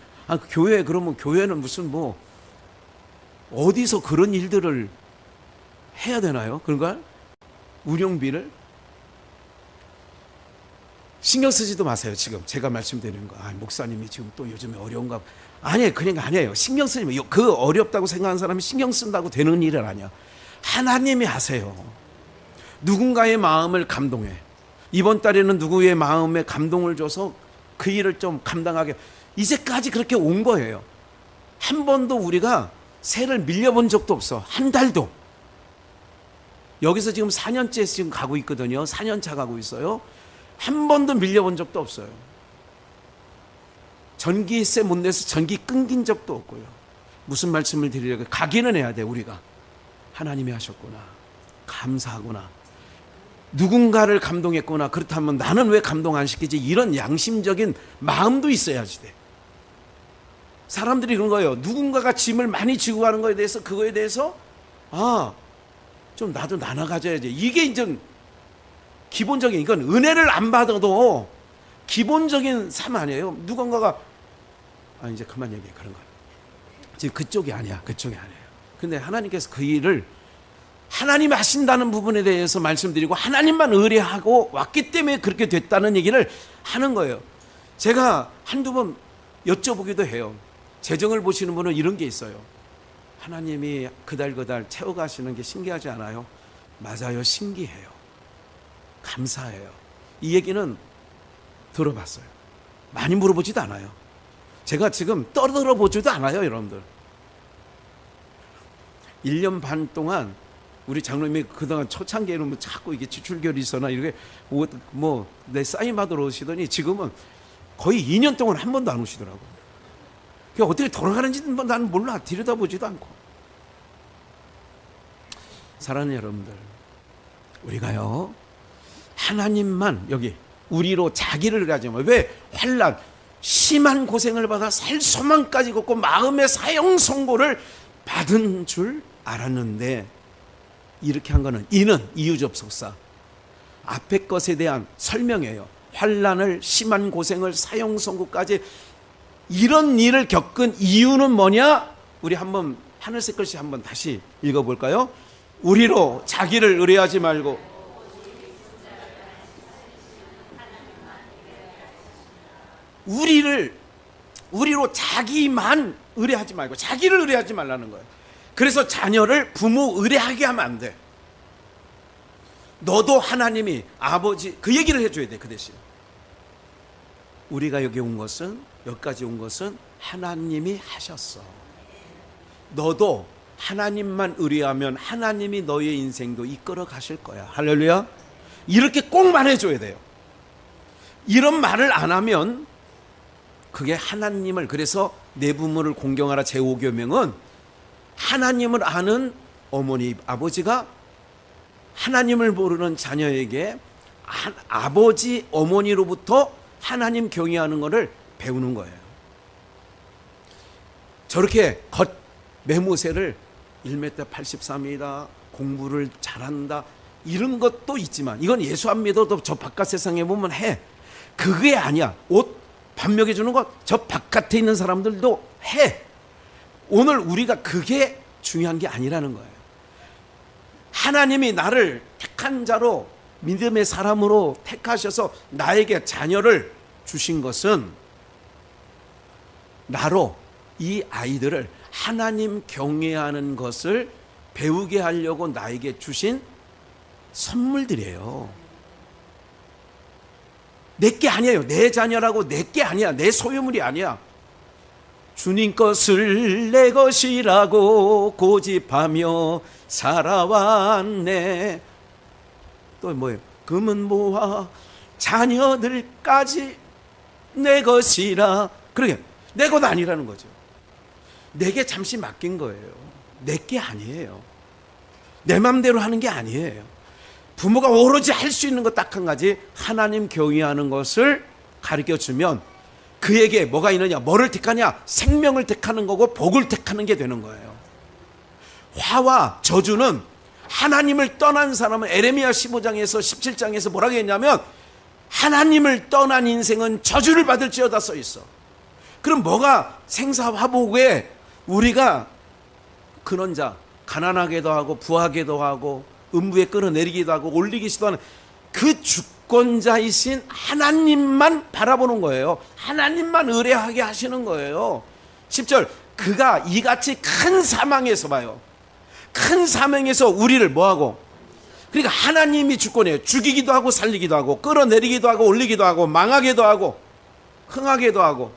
교회, 그러면 교회는 무슨 뭐 어디서 그런 일들을 해야 되나요? 그런가? 운영비를 신경 쓰지도 마세요. 지금 제가 말씀드리는 거. 목사님이 지금 또 요즘에 어려운가? 아니에요. 그러니까 아니에요. 신경 쓰지 마. 그 어렵다고 생각하는 사람이 신경 쓴다고 되는 일은 아니야. 하나님이 하세요. 누군가의 마음을 감동해. 이번 달에는 누구의 마음에 감동을 줘서 그 일을 좀 감당하게. 이제까지 그렇게 온 거예요. 한 번도 우리가 새를 밀려본 적도 없어. 한 달도. 여기서 지금 4년째 지금 가고 있거든요. 4년차 가고 있어요. 한 번도 밀려본 적도 없어요. 전기세 못 내서 전기 끊긴 적도 없고요. 무슨 말씀을 드리려고, 가기는 해야 돼. 우리가 하나님이 하셨구나, 감사하구나, 누군가를 감동했구나, 그렇다면 나는 왜 감동 안 시키지, 이런 양심적인 마음도 있어야지 돼. 사람들이 그런 거예요. 누군가가 짐을 많이 지고 가는 거에 대해서, 그거에 대해서 좀 나도 나눠 가져야지. 이게 이제 기본적인, 이건 은혜를 안 받아도 기본적인 삶 아니에요. 누군가가 이제 그만 얘기해. 그런 거 지금 그쪽이 아니야. 근데 하나님께서 그 일을 하나님 하신다는 부분에 대해서 말씀드리고, 하나님만 의뢰하고 왔기 때문에 그렇게 됐다는 얘기를 하는 거예요. 제가 한두 번 여쭤보기도 해요. 재정을 보시는 분은 이런 게 있어요. 하나님이 그달 채워가시는 게 신기하지 않아요? 맞아요. 신기해요. 감사해요. 이 얘기는 들어봤어요. 많이 물어보지도 않아요. 제가 지금 떠들어보지도 않아요, 여러분들. 1년 반 동안 우리 장로님이 그동안 초창기에는 뭐 자꾸 이게 지출결의서나 이렇게 뭐 내 사인 받으러 오시더니 지금은 거의 2년 동안 한 번도 안 오시더라고요. 그게 어떻게 돌아가는지는 나는 몰라. 들여다보지도 않고. 사랑하는 여러분들, 우리가요, 하나님만 여기 우리로 자기를 의뢰하지 마. 왜? 환난, 심한 고생을 받아 살 소망까지 걷고 마음의 사형 선고를 받은 줄 알았는데, 이렇게 한 거는 이는 이유접속사, 앞에 것에 대한 설명이에요. 환난을, 심한 고생을, 사형 선고까지 이런 일을 겪은 이유는 뭐냐? 우리 한번 하늘색 글씨 한번 다시 읽어볼까요? 우리로 자기를 의뢰하지 말고, 우리로 자기만 의뢰하지 말고 자기를 의뢰하지 말라는 거예요. 그래서 자녀를 부모 의뢰하게 하면 안 돼. 너도 하나님이 아버지, 그 얘기를 해줘야 돼. 그 대신 우리가 여기까지 온 것은 하나님이 하셨어. 너도 하나님만 의뢰하면 하나님이 너의 인생도 이끌어 가실 거야. 할렐루야. 이렇게 꼭 말해줘야 돼요. 이런 말을 안 하면 그게 하나님을, 그래서 내 부모를 공경하라 제5계명은 하나님을 아는 어머니, 아버지가 하나님을 모르는 자녀에게 아버지, 어머니로부터 하나님 경외하는 것을 배우는 거예요. 저렇게 매모새를 1m 83이다, 공부를 잘한다, 이런 것도 있지만, 이건 예수 안 믿어도 저 바깥 세상에 보면 해. 그게 아니야. 옷 반명해 주는 것, 저 바깥에 있는 사람들도 해. 오늘 우리가 그게 중요한 게 아니라는 거예요. 하나님이 나를 택한 자로, 믿음의 사람으로 택하셔서 나에게 자녀를 주신 것은 나로 이 아이들을 하나님 경외하는 것을 배우게 하려고 나에게 주신 선물들이에요. 내게 아니에요. 내 자녀라고 내게 아니야. 내 소유물이 아니야. 주님 것을 내 것이라고 고집하며 살아왔네. 또 뭐예요? 금은 모아 자녀들까지 내 것이라. 그러게 내 것 아니라는 거죠. 내게 잠시 맡긴 거예요. 내게 아니에요. 내 맘대로 하는 게 아니에요. 부모가 오로지 할 수 있는 것 딱 한 가지, 하나님 경외하는 것을 가르쳐주면 그에게 뭐가 있느냐? 뭐를 택하냐? 생명을 택하는 거고 복을 택하는 게 되는 거예요. 화와 저주는 하나님을 떠난 사람은 에레미야 15장에서 17장에서 뭐라고 했냐면 하나님을 떠난 인생은 저주를 받을지어다 써 있어. 그럼 뭐가 생사화복에 우리가 그런 자, 가난하게도 하고 부하게도 하고 음부에 끌어내리기도 하고 올리기도 하는 그 주권자이신 하나님만 바라보는 거예요. 하나님만 의뢰하게 하시는 거예요. 10절, 그가 이같이 큰 사망에서 봐요. 큰 사망에서 우리를 뭐하고? 그러니까 하나님이 주권이에요. 죽이기도 하고 살리기도 하고 끌어내리기도 하고 올리기도 하고 망하게도 하고 흥하게도 하고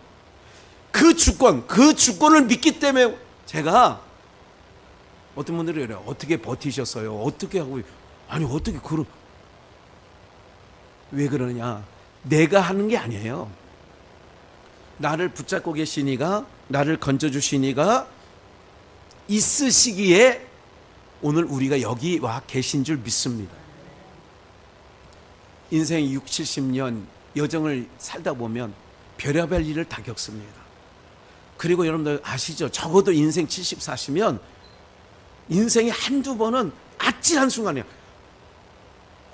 그 주권을 믿기 때문에 제가 어떤 분들이 그래요. 어떻게 버티셨어요? 어떻게 하고? 아니 어떻게 왜 그러냐? 내가 하는 게 아니에요. 나를 붙잡고 계시니가, 나를 건져주시니가 있으시기에 오늘 우리가 여기 와 계신 줄 믿습니다. 인생 60, 70년 여정을 살다 보면 별의별 일을 다 겪습니다. 그리고 여러분들 아시죠? 적어도 인생 70, 40면 인생에 한두 번은 아찔한 순간이야.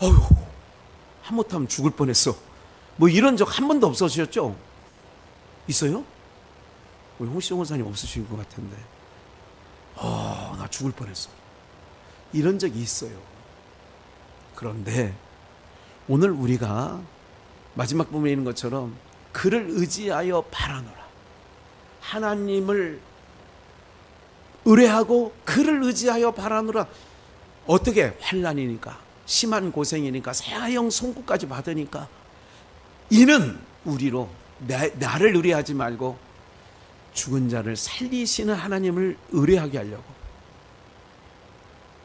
어휴, 잘못하면 죽을 뻔했어. 뭐 이런 적 한 번도 없으셨죠? 있어요? 우리 홍시영 원사님 없으신 것 같은데. 나 죽을 뻔했어. 이런 적이 있어요. 그런데 오늘 우리가 마지막 부분에 있는 것처럼 그를 의지하여 바라노라. 하나님을 의뢰하고 그를 의지하여 바라노라. 어떻게? 환난이니까, 심한 고생이니까, 사형 선고까지 받으니까. 이는 우리로 나를 의뢰하지 말고 죽은 자를 살리시는 하나님을 의뢰하게 하려고.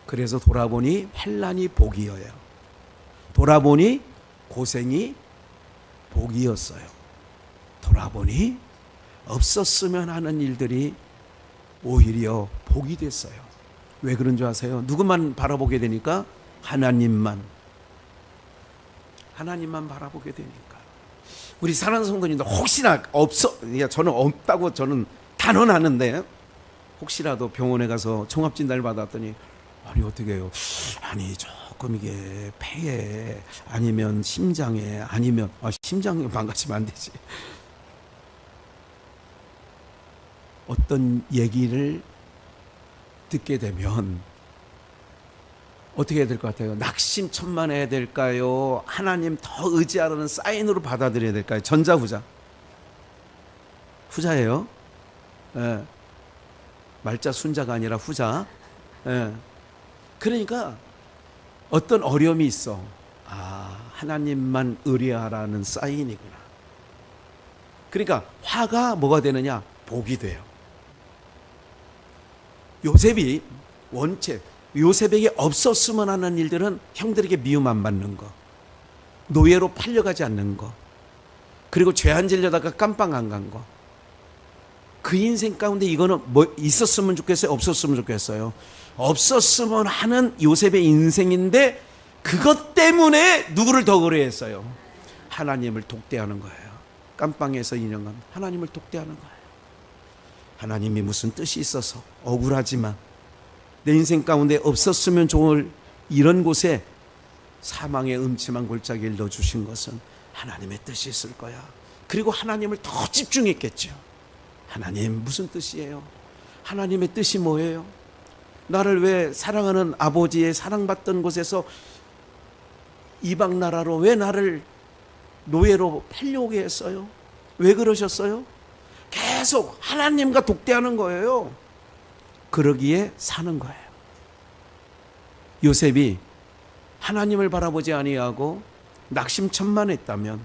그래서 돌아보니 환난이 복이어요. 돌아보니 고생이 복이었어요. 돌아보니 없었으면 하는 일들이 오히려 복이 됐어요. 왜 그런 줄 아세요? 누구만 바라보게 되니까? 하나님만 바라보게 되니까. 우리 사랑하는 성도님들 혹시나 저는 없다고 저는 단언하는데 혹시라도 병원에 가서 종합진단을 받았더니 아니 어떻게 해요? 아니 조금 이게 폐에 아니면 심장에 아니면 심장에 망가지면 안 되지. 어떤 얘기를 듣게 되면 어떻게 해야 될 것 같아요? 낙심천만해야 될까요? 하나님 더 의지하라는 사인으로 받아들여야 될까요? 전자 후자? 후자예요. 예. 말자 순자가 아니라 후자. 예. 그러니까 어떤 어려움이 있어. 하나님만 의뢰하라는 사인이구나. 그러니까 화가 뭐가 되느냐? 복이 돼요. 요셉이 요셉에게 없었으면 하는 일들은 형들에게 미움 안 받는 거, 노예로 팔려가지 않는 거, 그리고 죄 안 질려다가 깜빵 안 간 거. 그 인생 가운데 이거는 뭐 있었으면 좋겠어요? 없었으면 좋겠어요? 없었으면 하는 요셉의 인생인데 그것 때문에 누구를 더 의뢰했어요? 하나님을 독대하는 거예요. 깜빵에서 2년간 하나님을 독대하는 거예요. 하나님이 무슨 뜻이 있어서 억울하지만 내 인생 가운데 없었으면 좋을 이런 곳에 사망의 음침한 골짜기를 넣어주신 것은 하나님의 뜻이 있을 거야. 그리고 하나님을 더 집중했겠죠. 하나님 무슨 뜻이에요? 하나님의 뜻이 뭐예요? 나를 왜 사랑하는 아버지의 사랑받던 곳에서 이방 나라로 왜 나를 노예로 팔려오게 했어요? 왜 그러셨어요? 계속 하나님과 독대하는 거예요. 그러기에 사는 거예요. 요셉이 하나님을 바라보지 아니하고 낙심천만했다면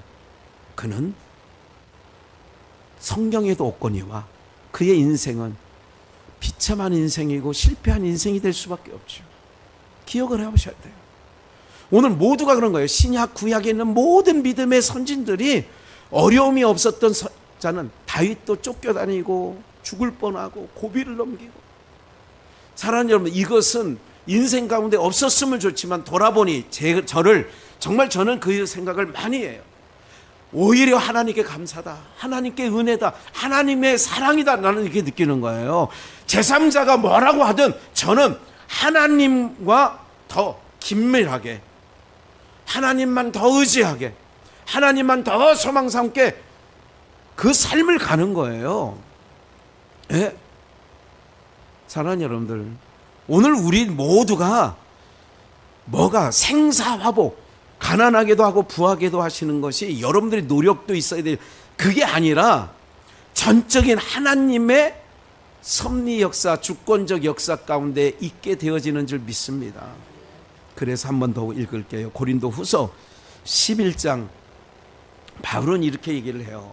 그는 성경에도 없거니와 그의 인생은 비참한 인생이고 실패한 인생이 될 수밖에 없죠. 기억을 해보셔야 돼요. 오늘 모두가 그런 거예요. 신약 구약에 있는 모든 믿음의 선진들이 어려움이 없었던 자는 다윗도 쫓겨다니고 죽을 뻔하고 고비를 넘기고. 사랑하는 여러분, 이것은 인생 가운데 없었으면 좋지만 돌아보니 저를 정말 저는 그 생각을 많이 해요. 오히려 하나님께 감사다, 하나님께 은혜다, 하나님의 사랑이다, 나는 이렇게 느끼는 거예요. 제3자가 뭐라고 하든 저는 하나님과 더 긴밀하게, 하나님만 더 의지하게, 하나님만 더 소망 삼게 그 삶을 가는 거예요. 예? 사랑하는 여러분들, 오늘 우리 모두가 뭐가 생사화복, 가난하게도 하고 부하게도 하시는 것이 여러분들의 노력도 있어야 돼요. 그게 아니라 전적인 하나님의 섭리 역사, 주권적 역사 가운데 있게 되어지는 줄 믿습니다. 그래서 한 번 더 읽을게요. 고린도 후서 11장. 바울은 이렇게 얘기를 해요.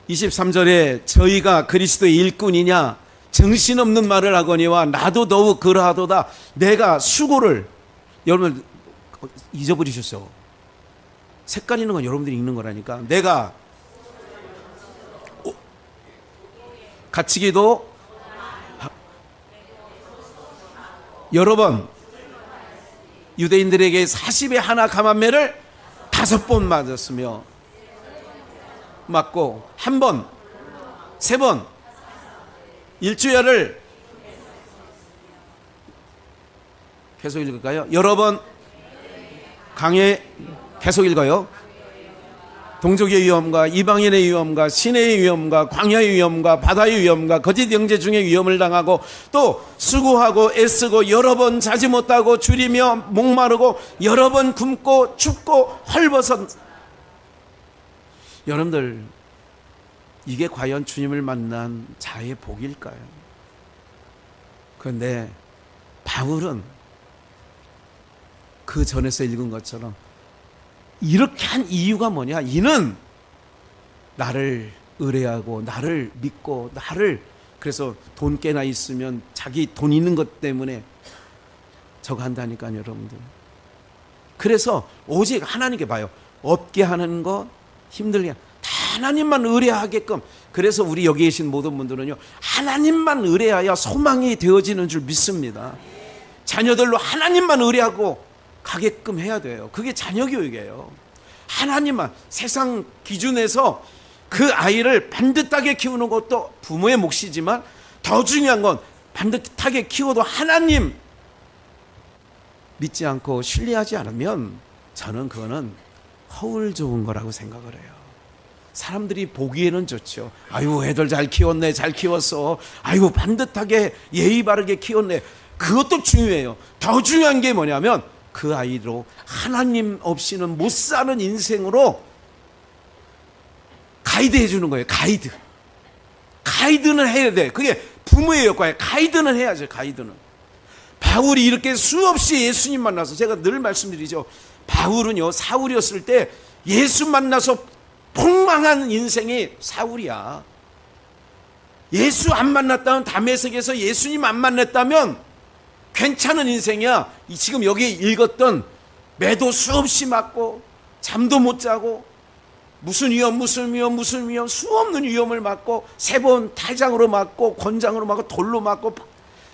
23절에 저희가 그리스도의 일꾼이냐 정신없는 말을 하거니와 나도 더욱 그러하도다. 내가 수고를, 여러분 잊어버리셨어. 색깔 있는 건 여러분들이 읽는 거라니까. 내가 갇히기도 여러 번, 유대인들에게 40에 하나 감한매를 5번 맞았으며 맞고 한 번, 3번, 일주일을 계속 읽을까요? 여러 번 강해, 계속 읽어요. 동족의 위험과 이방인의 위험과 시내의 위험과 광야의 위험과 바다의 위험과 거짓 영재 중에 위험을 당하고 또 수고하고 애쓰고 여러 번 자지 못하고 줄이며 목마르고 여러 번 굶고 춥고 헐벗은. 여러분들, 이게 과연 주님을 만난 자의 복일까요? 그런데 바울은 그 전에서 읽은 것처럼 이렇게 한 이유가 뭐냐? 이는 나를 의뢰하고 나를 믿고 나를, 그래서 돈 꽤나 있으면 자기 돈 있는 것 때문에 저거 한다니까요, 여러분들. 그래서 오직 하나님께 봐요. 없게 하는 거, 힘들게 다 하나님만 의뢰하게끔. 그래서 우리 여기 계신 모든 분들은요, 하나님만 의뢰하여 소망이 되어지는 줄 믿습니다. 자녀들로 하나님만 의뢰하고 가게끔 해야 돼요. 그게 자녀 교육이에요. 하나님만, 세상 기준에서 그 아이를 반듯하게 키우는 것도 부모의 몫이지만 더 중요한 건 반듯하게 키워도 하나님 믿지 않고 신뢰하지 않으면 저는 그거는 허울 좋은 거라고 생각을 해요. 사람들이 보기에는 좋죠. 아유, 애들 잘 키웠네, 잘 키웠어. 아유, 반듯하게 예의 바르게 키웠네. 그것도 중요해요. 더 중요한 게 뭐냐면 그 아이로 하나님 없이는 못 사는 인생으로 가이드 해주는 거예요. 가이드는 해야 돼. 그게 부모의 역할이에요. 가이드는 해야죠. 가이드는. 바울이 이렇게 수없이 예수님 만나서, 제가 늘 말씀드리죠. 바울은요, 사울이었을 때 예수 만나서 폭망한 인생이 사울이야. 예수 안 만났다면, 다메섹에서 예수님 안 만났다면 괜찮은 인생이야. 지금 여기 읽었던 매도 수없이 맞고 잠도 못 자고 무슨 위험 수없는 위험을 맞고 3번 탈장으로 맞고 권장으로 맞고 돌로 맞고.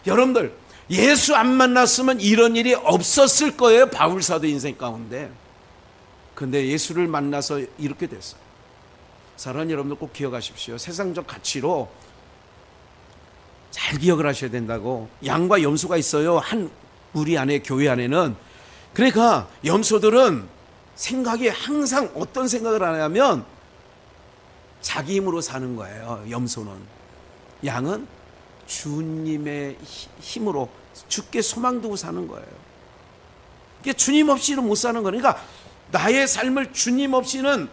여러분들, 예수 안 만났으면 이런 일이 없었을 거예요. 바울사도 인생 가운데. 근데 예수를 만나서 이렇게 됐어요. 사랑하는 여러분들, 꼭 기억하십시오. 세상적 가치로 잘 기억을 하셔야 된다고. 양과 염소가 있어요. 한 우리 안에, 교회 안에는. 그러니까 염소들은 생각이 항상 어떤 생각을 하냐면 자기 힘으로 사는 거예요. 염소는. 양은 주님의 힘으로, 주께 소망 두고 사는 거예요. 그러니까 주님 없이는 못 사는 거니까 나의 삶을 주님 없이는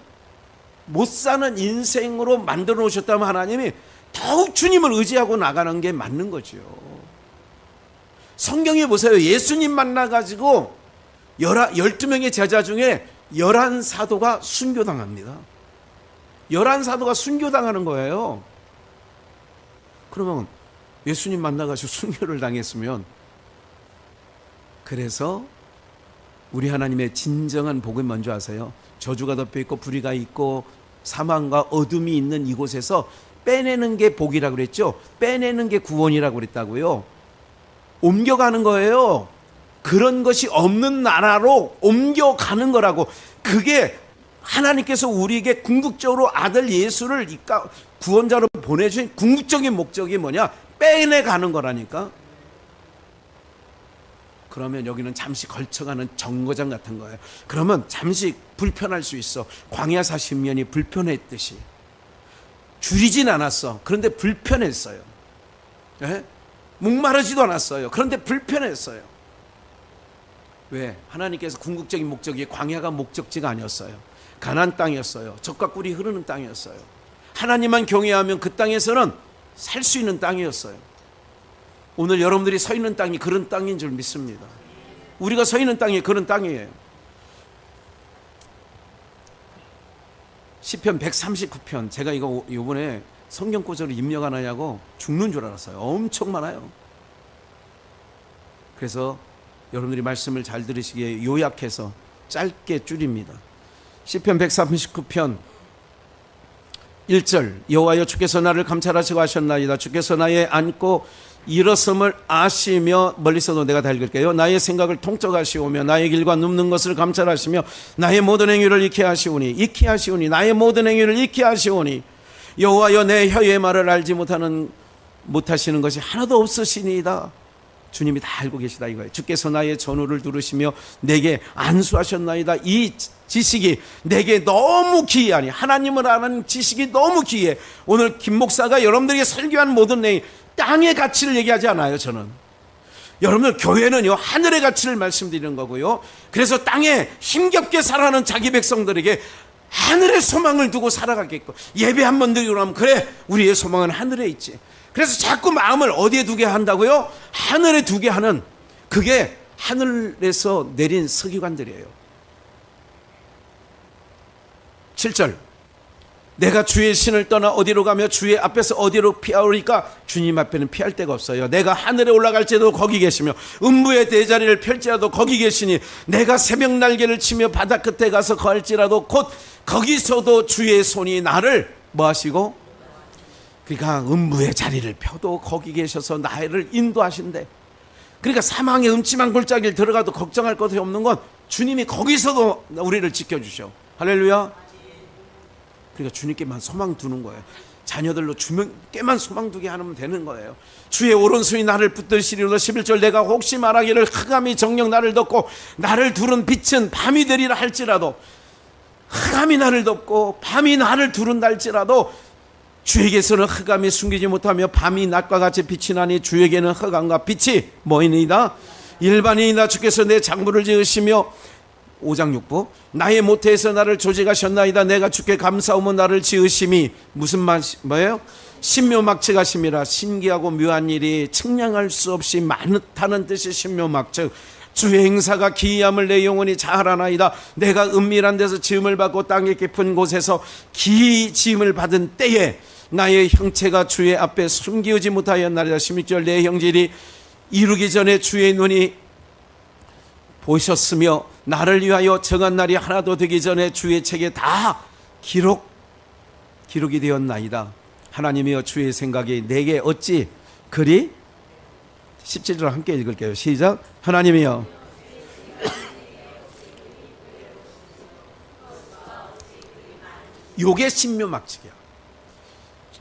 못 사는 인생으로 만들어 놓으셨다면 하나님이 더욱 주님을 의지하고 나가는 게 맞는 거죠. 성경에 보세요. 예수님 만나가지고 12명의 제자 중에 11사도가 순교당합니다. 11사도가 순교당하는 거예요. 그러면 예수님 만나가지고 순교를 당했으면, 그래서 우리 하나님의 진정한 복은 뭔지 아세요? 저주가 덮여 있고 불의가 있고 사망과 어둠이 있는 이곳에서 빼내는 게 복이라고 그랬죠. 빼내는 게 구원이라고 그랬다고요. 옮겨가는 거예요. 그런 것이 없는 나라로 옮겨가는 거라고. 그게 하나님께서 우리에게 궁극적으로 아들 예수를 구원자로 보내주신 궁극적인 목적이 뭐냐? 빼내가는 거라니까. 그러면 여기는 잠시 걸쳐가는 정거장 같은 거예요. 그러면 잠시 불편할 수 있어. 광야 40년이 불편했듯이. 줄이진 않았어. 그런데 불편했어요. 예? 목마르지도 않았어요. 그런데 불편했어요. 왜? 하나님께서 궁극적인 목적이 광야가 목적지가 아니었어요. 가나안 땅이었어요. 젖과 꿀이 흐르는 땅이었어요. 하나님만 경외하면 그 땅에서는 살 수 있는 땅이었어요. 오늘 여러분들이 서 있는 땅이 그런 땅인 줄 믿습니다. 우리가 서 있는 땅이 그런 땅이에요. 시편 139편, 제가 이거 이번에 성경 구절을 입력하느냐고 죽는 줄 알았어요. 엄청 많아요. 그래서 여러분들이 말씀을 잘 들으시기에 요약해서 짧게 줄입니다. 시편 139편 1절, 여호와여 주께서 나를 감찰하시고 하셨나이다. 주께서 나의 앉고 일어섬을 아시며, 멀리서도 내가 다 읽을게요. 나의 생각을 통적하시오며 나의 길과 눕는 것을 감찰하시며 나의 모든 행위를 익히 하시오니 나의 모든 행위를 익히 하시오니 여호와여 내 혀의 말을 알지 못하시는 것이 하나도 없으시니이다. 주님이 다 알고 계시다 이거예요. 주께서 나의 전후를 들으시며 내게 안수하셨나이다. 이 지식이 내게 너무 귀하니, 하나님을 아는 지식이 너무 귀해. 오늘 김 목사가 여러분들에게 설교한 모든 내용, 땅의 가치를 얘기하지 않아요. 저는 여러분들 교회는요 하늘의 가치를 말씀드리는 거고요. 그래서 땅에 힘겹게 살아가는 자기 백성들에게 하늘의 소망을 두고 살아가겠고, 예배 한 번 드리고 나면 그래 우리의 소망은 하늘에 있지. 그래서 자꾸 마음을 어디에 두게 한다고요? 하늘에 두게 하는, 그게 하늘에서 내린 서기관들이에요. 7절, 내가 주의 신을 떠나 어디로 가며 주의 앞에서 어디로 피하오리까? 주님 앞에는 피할 데가 없어요. 내가 하늘에 올라갈지라도 거기 계시며 음부의 대자리를 펼지라도 거기 계시니, 내가 새벽 날개를 치며 바다 끝에 가서 거할지라도 곧 거기서도 주의 손이 나를 뭐 하시고, 그러니까 음부의 자리를 펴도 거기 계셔서 나를 인도하신대. 그러니까 사망의 음침한 골짜기를 들어가도 걱정할 것이 없는 건 주님이 거기서도 우리를 지켜주셔. 할렐루야. 그러니까 주님께만 소망 두는 거예요. 자녀들로 주님께만 소망 두게 하면 되는 거예요. 주의 오른손이 나를 붙드시리로다. 11절, 내가 혹시 말하기를 흑암이 정녕 나를 덮고 나를 두른 빛은 밤이 되리라 할지라도, 흑암이 나를 덮고 밤이 나를 두른다 할지라도 주에게서는 흑암이 숨기지 못하며 밤이 낮과 같이 빛이 나니 주에게는 흑암과 빛이 뭐이니이다? 일반인이다. 주께서 내 장부를 지으시며 5장 6부, 나의 모태에서 나를 조직하셨나이다. 내가 주께 감사하며 나를 지으심이 무슨 뭐예요? 신묘막측하심이라. 신기하고 묘한 일이 측량할 수 없이 많다는 뜻이 신묘막측. 주의 행사가 기이함을 내 영혼이 잘 아나이다. 내가 은밀한 데서 지음을 받고 땅의 깊은 곳에서 기이 지음을 받은 때에 나의 형체가 주의 앞에 숨기지 못하였나이다. 16절, 내 형질이 이루기 전에 주의 눈이 보셨으며 나를 위하여 정한 날이 하나도 되기 전에 주의 책에 다 기록이 되었나이다. 하나님이여 주의 생각이 내게 어찌 그리, 17절 함께 읽을게요. 시작. 하나님이여 요게 신묘막측이야.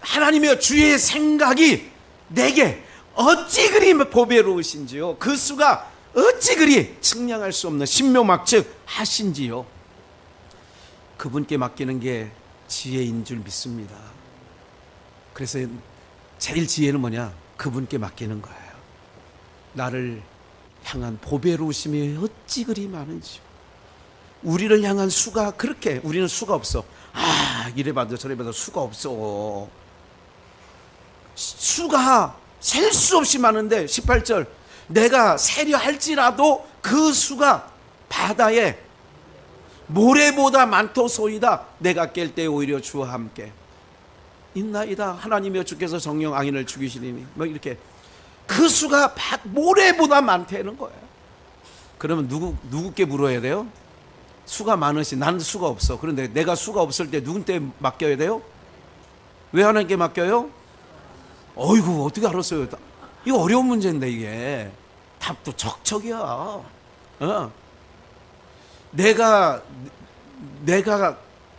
하나님이여 주의 생각이 내게 어찌 그리 보배로우신지요. 그 수가 어찌 그리 측량할 수 없는 신묘막측 하신지요. 그분께 맡기는 게 지혜인 줄 믿습니다. 그래서 제일 지혜는 뭐냐? 그분께 맡기는 거예요. 나를 향한 보배로우심이 어찌 그리 많은지요. 우리를 향한 수가 그렇게 우리는 수가 없어. 이래 봐도 저래 봐도 수가 없어. 수가 셀 수 없이 많은데 18절 내가 세려 할지라도 그 수가 바다에 모래보다 많도소이다. 내가 깰 때 오히려 주와 함께 있나이다. 하나님이여 주께서 정령 악인을 죽이시리니 뭐 이렇게 그 수가 모래보다 많다는 거예요. 그러면 누구께 물어야 돼요? 수가 많으신 나는 수가 없어. 그런데 내가 수가 없을 때 누군데 맡겨야 돼요? 왜 하나님께 맡겨요? 어이구 어떻게 알았어요? 이거 어려운 문제인데 이게 답도 척척이야. 내가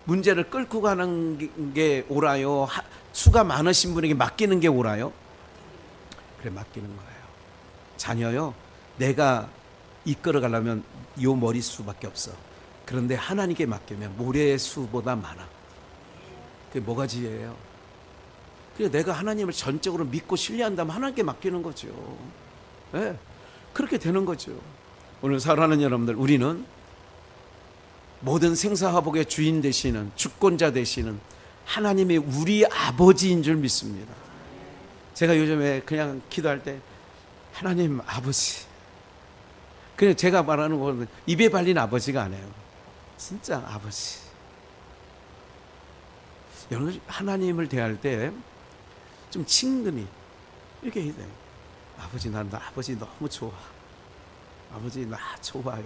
문제를 끌고 가는 게 옳아요? 수가 많으신 분에게 맡기는 게 옳아요? 그래 맡기는 거예요. 자녀요 내가 이끌어 가려면 요 머릿수밖에 없어. 그런데 하나님께 맡기면 모래수보다 많아. 그게 뭐가 지혜예요? 그래 내가 하나님을 전적으로 믿고 신뢰한다면 하나님께 맡기는 거죠. 네, 그렇게 되는 거죠. 오늘 사랑하는 여러분들, 우리는 모든 생사화복의 주인 되시는 주권자 되시는 하나님이 우리 아버지인 줄 믿습니다. 제가 요즘에 그냥 기도할 때 하나님 아버지, 그냥 제가 말하는 건 입에 발린 아버지가 아니에요. 진짜 아버지. 여러분 하나님을 대할 때 좀 친근히 이렇게 해야 돼요. 아버지 나 아버지 너무 좋아. 아버지 나 좋아요.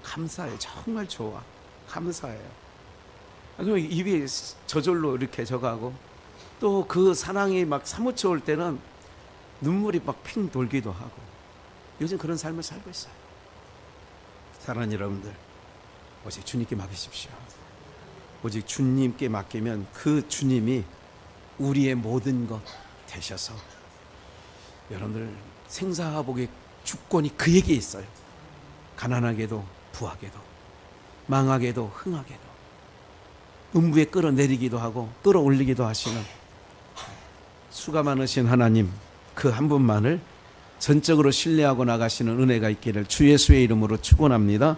감사해요. 정말 좋아. 감사해요. 그럼 입이 저절로 이렇게 져가고 또 그 사랑이 막 사무쳐 올 때는 눈물이 막 핑 돌기도 하고 요즘 그런 삶을 살고 있어요. 사랑하는 여러분들, 오직 주님께 맡기십시오. 오직 주님께 맡기면 그 주님이 우리의 모든 것 되셔서 여러분들 생사화복의 주권이 그에게 있어요. 가난하게도 부하게도 망하게도 흥하게도 음부에 끌어내리기도 하고 끌어올리기도 하시는 수가 많으신 하나님 그 한 분만을 전적으로 신뢰하고 나가시는 은혜가 있기를 주 예수의 이름으로 축원합니다.